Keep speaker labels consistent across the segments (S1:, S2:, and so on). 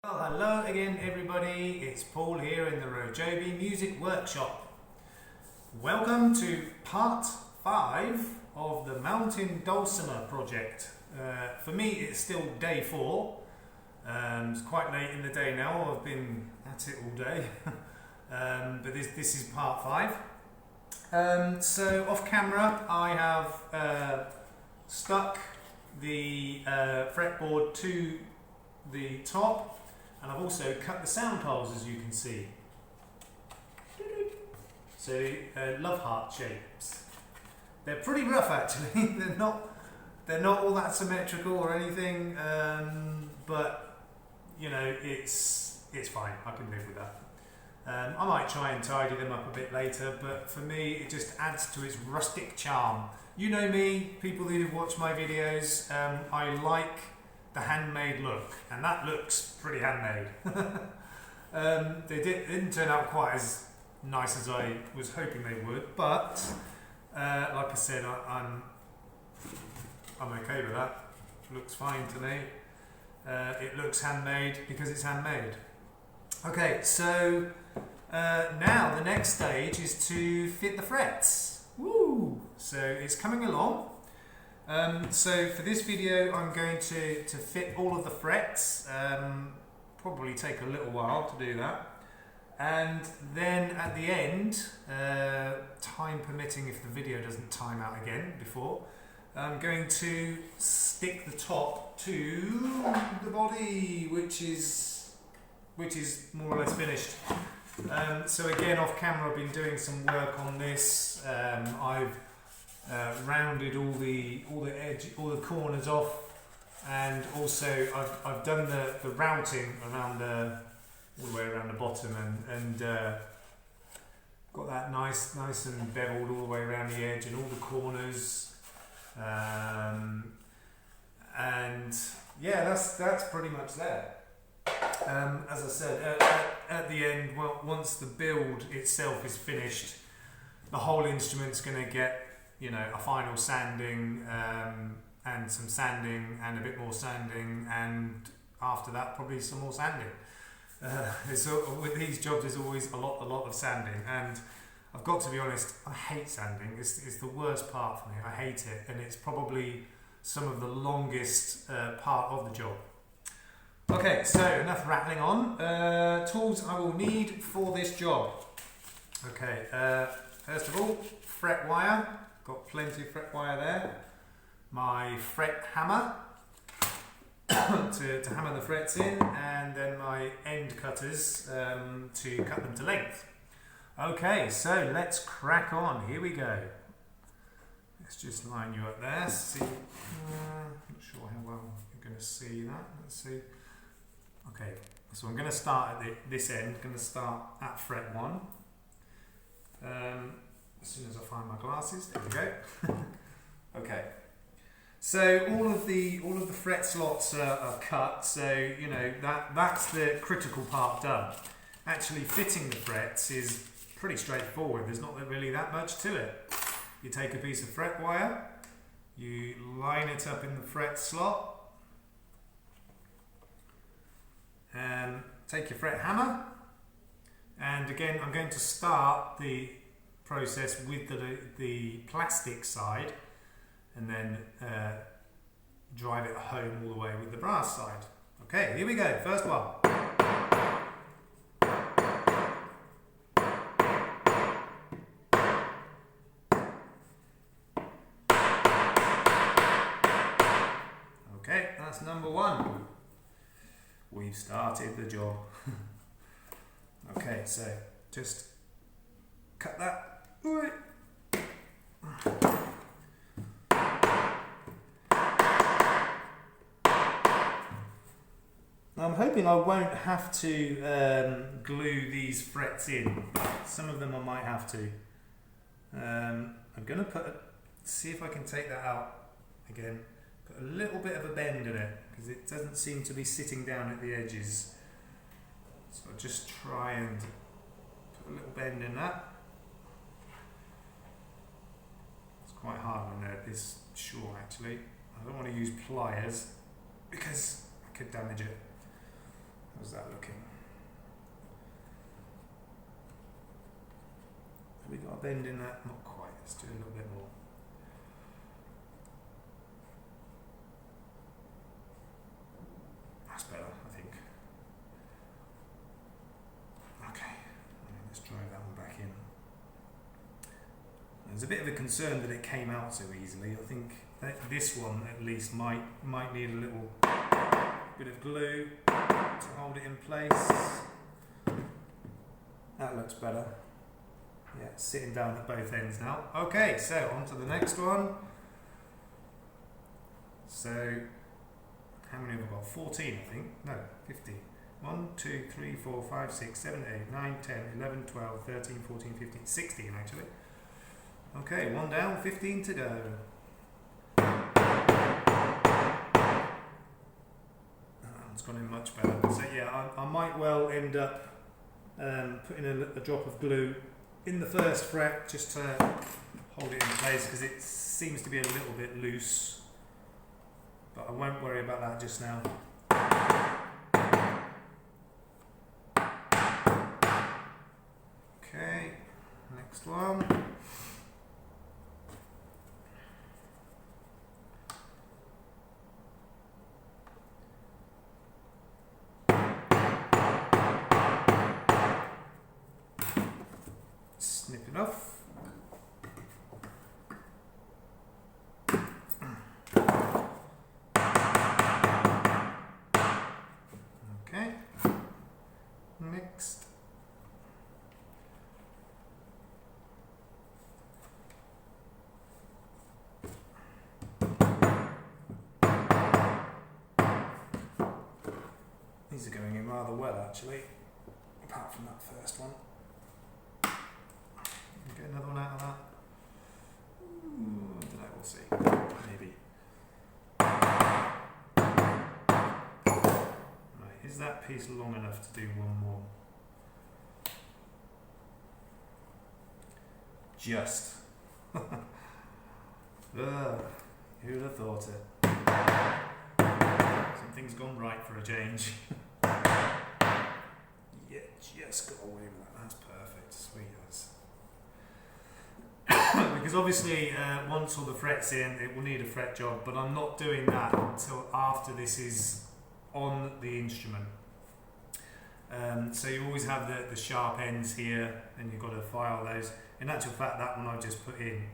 S1: Well, hello again everybody, it's Paul here in the RoJoBe Music Workshop. Welcome to part 5 of the Mountain Dulcimer project. For me it's still day 4, it's quite late in the day now, I've been at it all day, but this is part 5. So off camera I have stuck the fretboard to the top, and I've also cut the sound holes, as you can see. So love heart shapes. They're pretty rough actually. they're not all that symmetrical or anything, but you know it's fine. I can live with that. I might try and tidy them up a bit later, but for me it just adds to its rustic charm. You know me, people who watch my videos, I like the handmade look, and that looks pretty handmade. They didn't turn out quite as nice as I was hoping they would, but like I said, I'm okay with that. Looks fine to me. It looks handmade because it's handmade. Okay, so now the next stage is to fit the frets. Woo! So it's coming along. So for this video I'm going to fit all of the frets, probably take a little while to do that, and then at the end, time permitting if the video doesn't time out again before, I'm going to stick the top to the body, which is more or less finished. So again, off camera I've been doing some work on this. I've rounded all the corners off, and also I've done the routing around all the way around the bottom, and got that nice and beveled all the way around the edge and all the corners, and yeah, that's pretty much there. As I said, at the end, well, once the build itself is finished, the whole instrument's going to get, you know, a final sanding, and some sanding and a bit more sanding, and after that probably some more sanding. With these jobs there's always a lot of sanding, and I've got to be honest, I hate sanding. It's the worst part for me. I hate it, and it's probably some of the longest part of the job. Okay, so enough rattling on. Tools I will need for this job. Okay, first of all, fret wire. Got plenty of fret wire there. My fret hammer to hammer the frets in, and then my end cutters to cut them to length. Okay, so let's crack on. Here we go. Let's just line you up there. See, not sure how well you're going to see that. Let's see. Okay, so I'm going to start at this end. I'm going to start at fret 1. As soon as I find my glasses, there we go. Okay, so all of the fret slots are cut, so you know that's the critical part done. Actually fitting the frets is pretty straightforward. There's not really that much to it. You take a piece of fret wire, you line it up in the fret slot, and take your fret hammer, and again I'm going to start the process with the plastic side, and then drive it home all the way with the brass side. Okay, here we go, first one. Okay, that's number 1. We've started the job. Okay, so just cut that. I'm hoping I won't have to glue these frets in, but some of them I might have to. I'm going to see if I can take that out again, put a little bit of a bend in it, because it doesn't seem to be sitting down at the edges. So I'll just try and put a little bend in that. Quite hard when they're this short actually. I don't want to use pliers because I could damage it. How's that looking? Have we got a bend in that? Not quite. Let's do a little bit more. That's better, I think. Okay, let's drive that one back in. There's a bit of a concern that it came out so easily. I think that this one at least might need a little bit of glue to hold it in place. That looks better. Yeah, it's sitting down at both ends now. Okay, so on to the next one. So, how many have I got? 14, I think. No, 15. 1, 2, 3, 4, 5, 6, 7, 8, 9, 10, 11, 12, 13, 14, 15, 16 actually. Okay, one down, 15 to go. It's gone in much better. So yeah, I might well end up putting a drop of glue in the first fret just to hold it in place because it seems to be a little bit loose. But I won't worry about that just now. Okay, next one. Snip it off. Okay. Next. These are going in rather well actually, apart from that first one. Get another one out of that. Ooh, I don't know, we'll see. Maybe. Right, is that piece long enough to do one more? Just. Who'd have thought it? Something's gone right for a change. Yeah, just got away with that. That's perfect. Sweet as. Because obviously once all the frets in it will need a fret job, but I'm not doing that until after this is on the instrument. So you always have the sharp ends here and you've got to file those. In actual fact that one I just put in,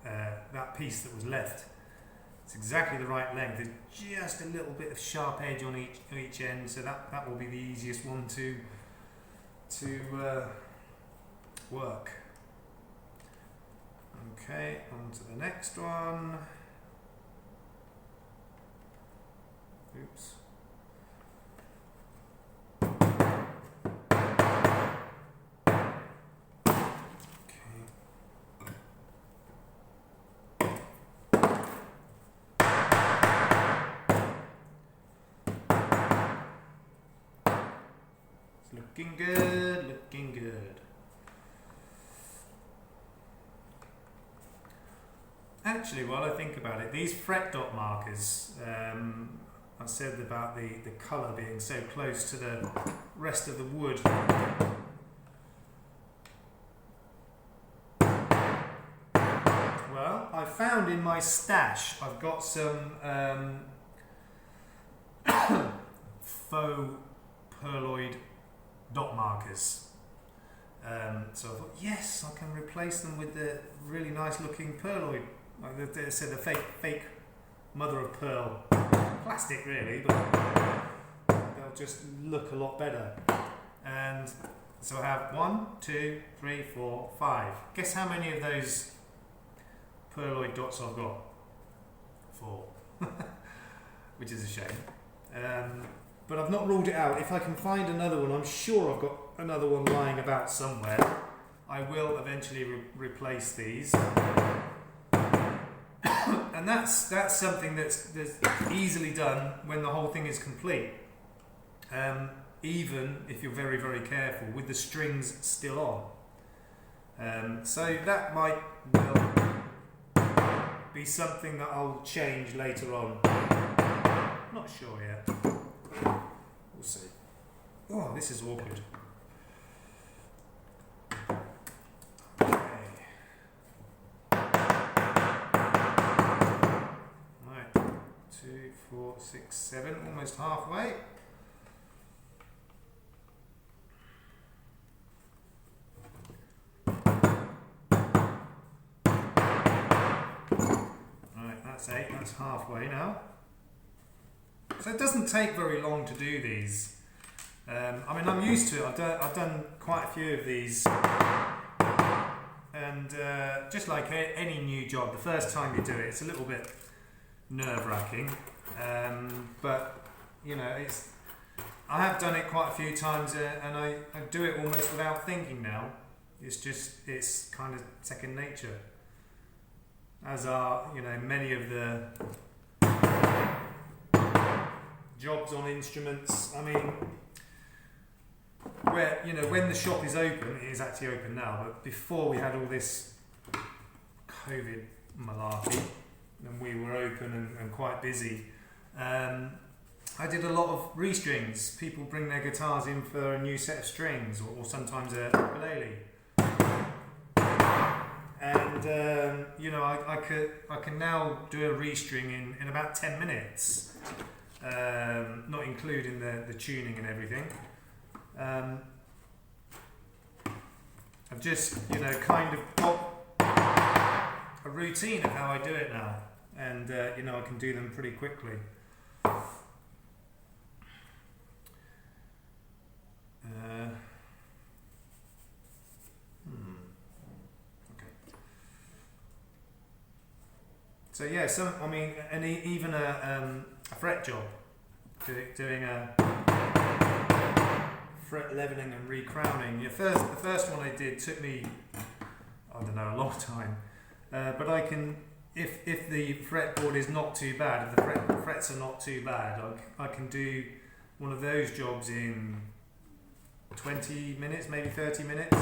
S1: that piece that was left, it's exactly the right length. There's just a little bit of sharp edge on each end, so that will be the easiest one to work. Okay, on to the next one. Oops. It's looking good, looking good. Actually, while I think about it, these fret dot markers, I said about the colour being so close to the rest of the wood. Well, I found in my stash, I've got some faux Perloid dot markers. So I thought, yes, I can replace them with the really nice looking Perloid. Like they said, the fake mother of pearl plastic, really, but they'll just look a lot better. And so I have 1, 2, 3, 4, 5. Guess how many of those Perloid dots I've got? 4, which is a shame. But I've not ruled it out. If I can find another one, I'm sure I've got another one lying about somewhere. I will eventually replace these. And that's something that's easily done when the whole thing is complete. Even if you're very, very careful with the strings still on. So that might well be something that I'll change later on. Not sure yet. We'll see. Oh, this is awkward. Okay. Right, 2, 4, 6, 7, almost halfway. Right, that's 8, that's halfway now. So it doesn't take very long to do these. I mean, I'm used to it. I've done quite a few of these, and just like any new job, the first time you do it, it's a little bit nerve-wracking. But you know, I have done it quite a few times, and I do it almost without thinking now. It's kind of second nature. As are, you know, many of the jobs on instruments. I mean, where, you know, when the shop is open, it is actually open now, but before we had all this COVID malarkey and we were open and quite busy, I did a lot of restrings. People bring their guitars in for a new set of strings, or sometimes a ukulele. And you know, I can now do a restring in about 10 minutes, not including the tuning and everything. I've just, you know, kind of got a routine of how I do it now, and you know, I can do them pretty quickly. So yeah, I mean, and even a fret job, doing a fret leveling and recrowning. The first one I did took me, I don't know, a long time, but I can, if the fretboard is not too bad, if the frets are not too bad, I can do one of those jobs in 20 minutes, maybe 30 minutes.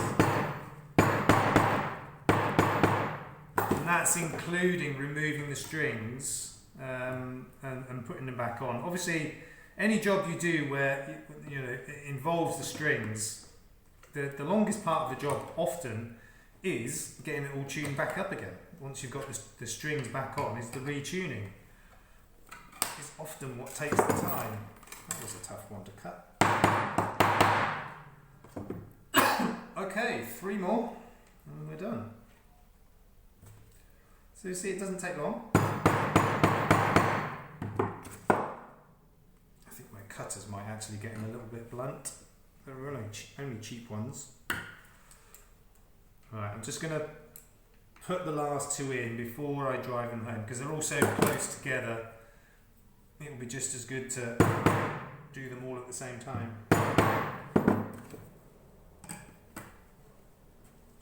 S1: And that's including removing the strings and putting them back on. Obviously, any job you do where you know it involves the strings, the longest part of the job often is getting it all tuned back up again. Once you've got the strings back on, is the retuning. It's often what takes the time. That was a tough one to cut. Okay, 3 more and we're done. So you see, it doesn't take long. I think my cutters might actually get a little bit blunt. They're only cheap ones. Alright, I'm just going to put the last 2 in before I drive them home, because they're all so close together. It will be just as good to do them all at the same time.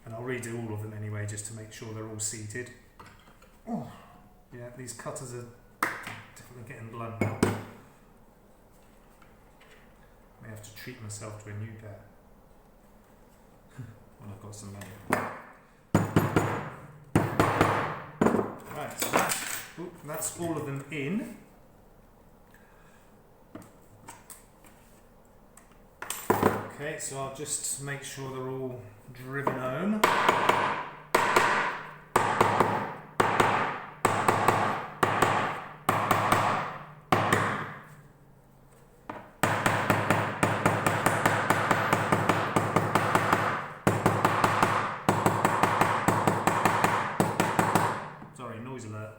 S1: And I'll redo all of them anyway, just to make sure they're all seated. Oh, yeah, these cutters are definitely getting blunt now. May have to treat myself to a new pair when I've got some money. Right, so that's all of them in. Okay, so I'll just make sure they're all driven home. Sorry, noise alert.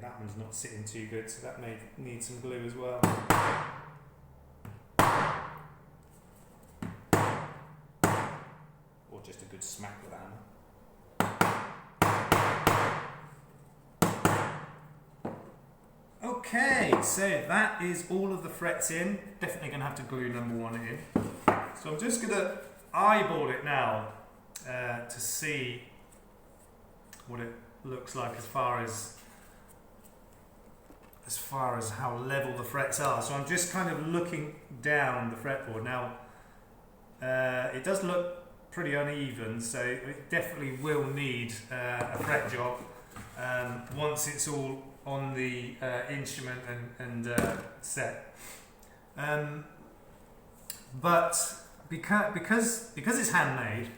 S1: That one's not sitting too good, so that may need some glue as well. Or just a good smack with a hammer. Okay, so that is all of the frets in. Definitely going to have to glue number 1 in. So I'm just going to eyeball it now to see what it looks like as far as how level the frets are. So I'm just kind of looking down the fretboard. Now, it does look pretty uneven, so it definitely will need a fret job once it's all on the instrument and set. But because it's handmade,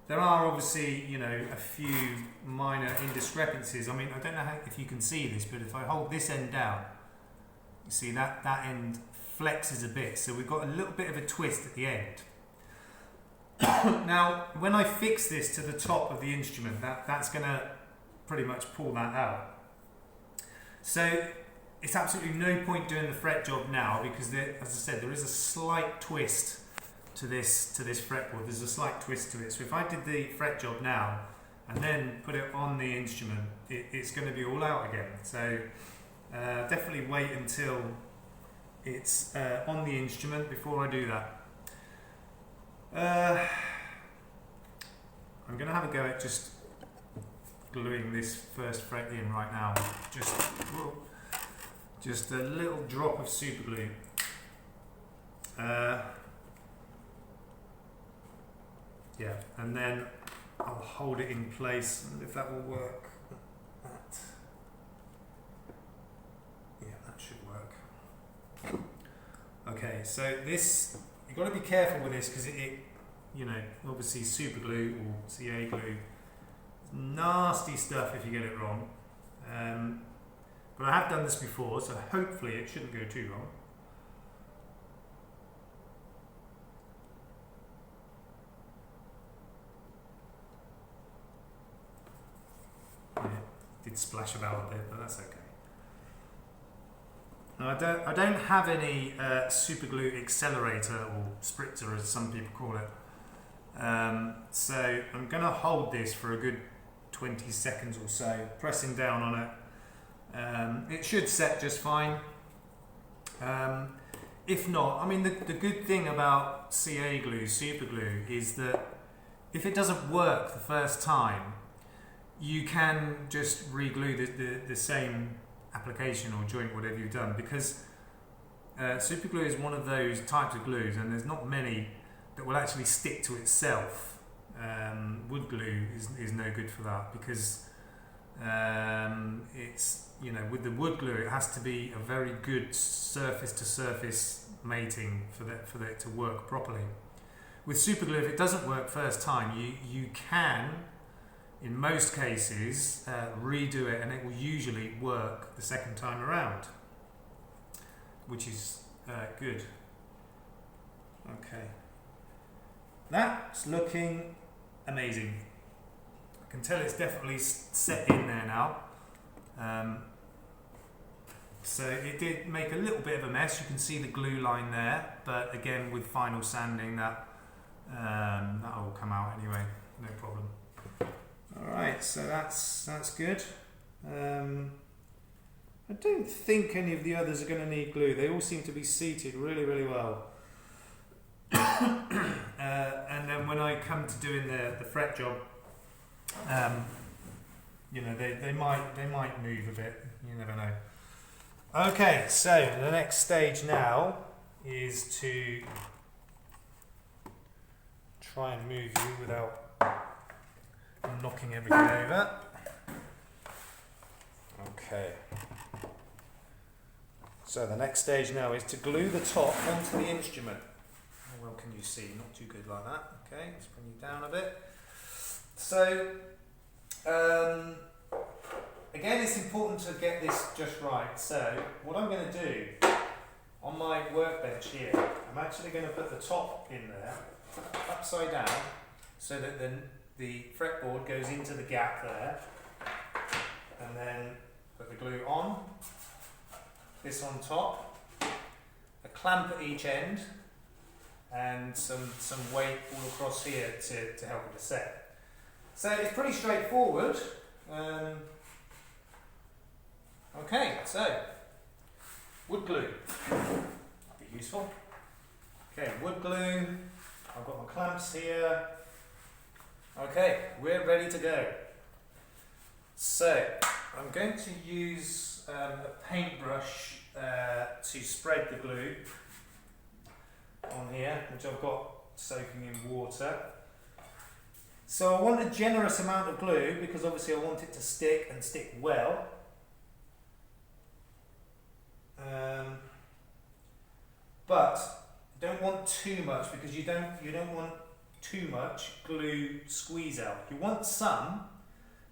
S1: there are obviously, you know, a few minor indiscrepancies. I mean, I don't know if you can see this, but if I hold this end down, you see that end flexes a bit, so we've got a little bit of a twist at the end. Now, when I fix this to the top of the instrument, that's going to pretty much pull that out. So it's absolutely no point doing the fret job now, because there, as I said, there is a slight twist to this fretboard. There's a slight twist to it. So if I did the fret job now and then put it on the instrument, it's going to be all out again. So definitely wait until it's on the instrument before I do that. I'm going to have a go at just gluing this first fret in right now. Just a little drop of super glue. Yeah, and then I'll hold it in place, and if that will work. Yeah, that should work. Okay, so this, you've got to be careful with this, because it, you know, obviously super glue or CA glue, nasty stuff if you get it wrong. But I have done this before, so hopefully it shouldn't go too wrong. Yeah, it did splash about a bit, but that's okay. Now, I don't have any super glue accelerator, or spritzer as some people call it. So I'm going to hold this for a good 20 seconds or so, pressing down on it. It should set just fine. If not, I mean, the good thing about CA glue, super glue, is that if it doesn't work the first time, you can just re-glue the same application or joint, whatever you've done, because super glue is one of those types of glues, and there's not many that will actually stick to itself. Wood glue is no good for that, because it's, you know, with the wood glue it has to be a very good surface to surface mating for it to work properly. With super glue, if it doesn't work first time, you can, in most cases, redo it, and it will usually work the second time around, which is good. Okay, that's looking amazing. I can tell it's definitely set in there now. So it did make a little bit of a mess. You can see the glue line there, but again, with final sanding, that will come out anyway, no problem. Alright, so that's good. I don't think any of the others are going to need glue. They all seem to be seated really, really well. And then when I come to doing the fret job, you know, they might move a bit. You never know. Okay, so the next stage now is to try and move you without knocking everything over. Okay. So the next stage now is to glue the top onto the instrument. How well can you see? Not too good like that. Okay, let's bring you down a bit. So, again, it's important to get this just right. So, what I'm going to do on my workbench here, I'm actually going to put the top in there, upside down, so that then the fretboard goes into the gap there, and then put the glue on, this on top, a clamp at each end, and some weight all across here to help with the set. So it's pretty straightforward. Okay, so wood glue, that'd be useful. Okay, wood glue, I've got my clamps here. Okay, we're ready to go. So I'm going to use a paintbrush to spread the glue on here, which I've got soaking in water. So I want a generous amount of glue, because obviously I want it to stick and stick well. but you don't want too much, because you don't want too much glue squeeze out. You want some,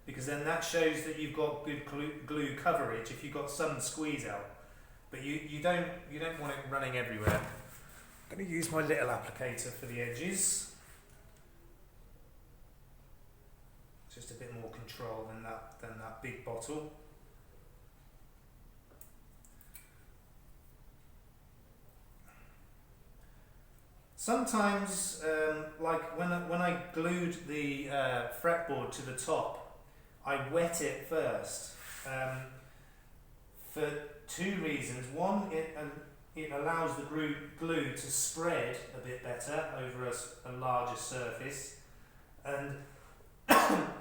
S1: because then that shows that you've got good glue coverage if you've got some squeeze out. But you don't want it running everywhere. I'm going to use my little applicator for the edges. Just a bit more control than that big bottle. Sometimes, like when I glued the fretboard to the top, I wet it first for two reasons. One, it allows the glue to spread a bit better over a larger surface, and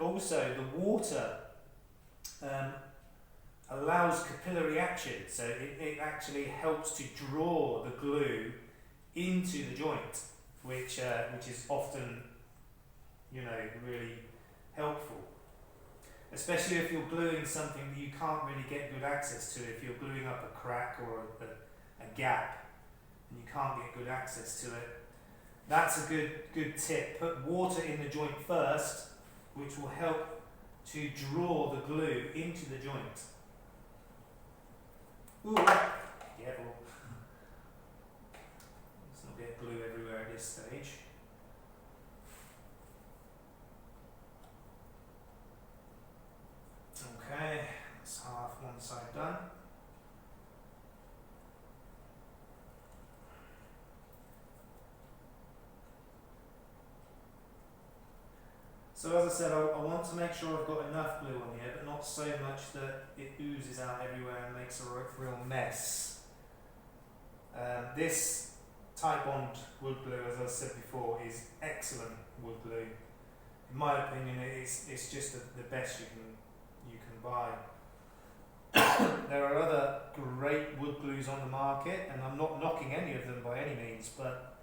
S1: also the water allows capillary action, so it actually helps to draw the glue into the joint, which is often, really helpful, especially if you're gluing something that you can't really get good access to. If you're gluing up a crack or a gap and you can't get good access to it, that's a good tip. Put water in the joint first, which will help to draw the glue into the joint. Ooh, careful. Let's not get glue everywhere at this stage. Okay, that's half one side done. So as I said, I want to make sure I've got enough glue on here, but not so much that it oozes out everywhere and makes a real mess. This Type Bond wood glue, as I said before, is excellent wood glue. In my opinion, it's just the best you can buy. There are other great wood glues on the market, and I'm not knocking any of them by any means, but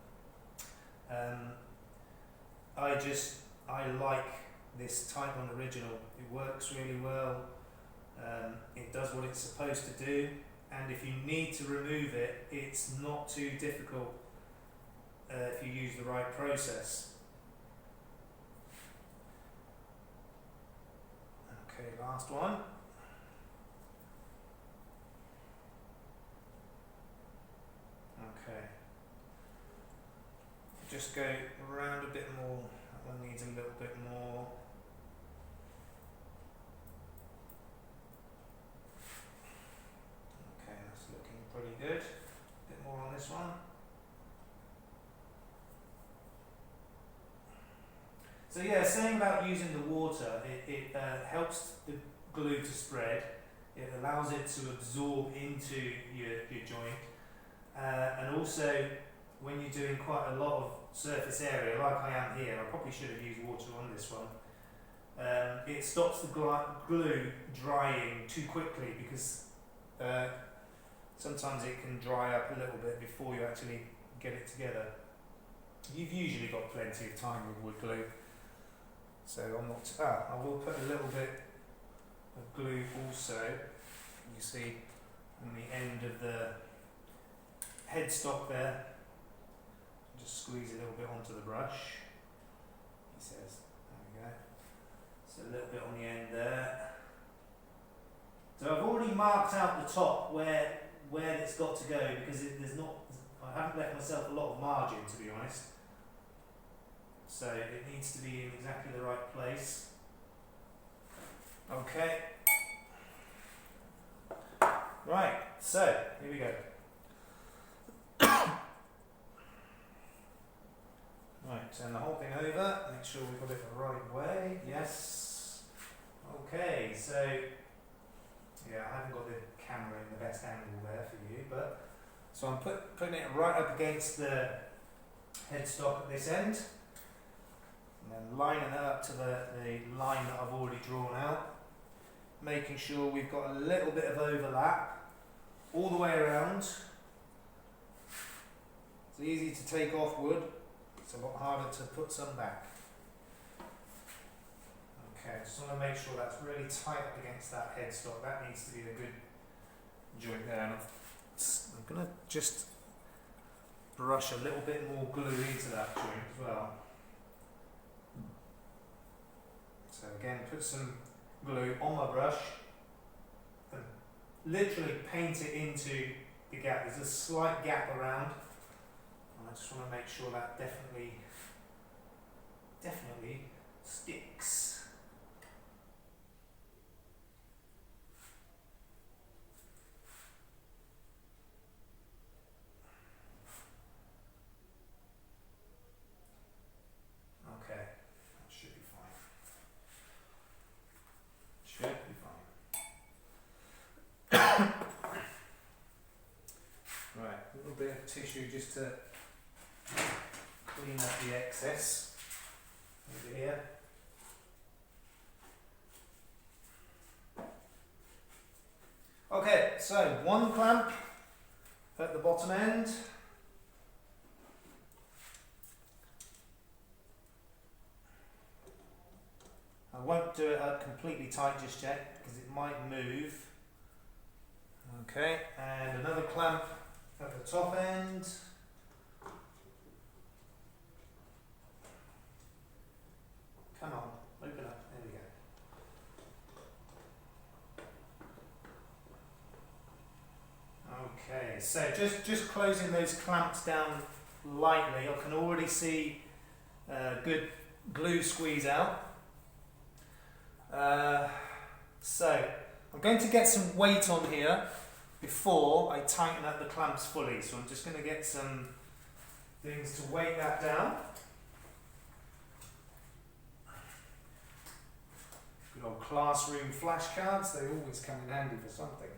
S1: I like this Type Bond original. It works really well. It does what it's supposed to do, and if you need to remove it, it's not too difficult if you use the right process. Okay, last one. Okay. Just go around a bit more. That one needs a little bit more. Okay, that's looking pretty good. A bit more on this one. So yeah, saying about using the water, it helps the glue to spread. It allows it to absorb into your joint, and also when you're doing quite a lot of surface area, like I am here, I probably should have used water on this one. It stops the glue drying too quickly, because sometimes it can dry up a little bit before you actually get it together. You've usually got plenty of time with wood glue. So I'm not. I will put a little bit of glue also. You see on the end of the headstock there. Just squeeze a little bit onto the brush. He says, there we go. So a little bit on the end there. So I've already marked out the top where it's got to go, because I haven't left myself a lot of margin, to be honest. So it needs to be in exactly the right place. Okay. Right, so here we go. Right, turn the whole thing over, make sure we've got it the right way. Yes. Okay, so yeah, I haven't got the camera in the best angle there for you, but so I'm putting it right up against the headstock at this end. And then lining it up to the line that I've already drawn out, making sure we've got a little bit of overlap all the way around. It's easy to take off wood, it's a lot harder to put some back. Okay, just want to make sure that's really tight up against that headstock. That needs to be a good joint there. And I'm going to just brush a little bit more glue into that joint as well. So again, put some glue on my brush and literally paint it into the gap. There's a slight gap around, and I just want to make sure that definitely sticks. Okay, that should be fine. Should be fine. Right, a little bit of tissue just to clean up the excess over here. Okay, so one clamp at the bottom end. I won't do it up completely tight just yet because it might move. Okay, and another clamp at the top end. Come on, open up. There we go. Okay, so just closing those clamps down lightly. I can already see good glue squeeze out. So I'm going to get some weight on here before I tighten up the clamps fully. So I'm just going to get some things to weight that down. Good old classroom flashcards, they always come in handy for something.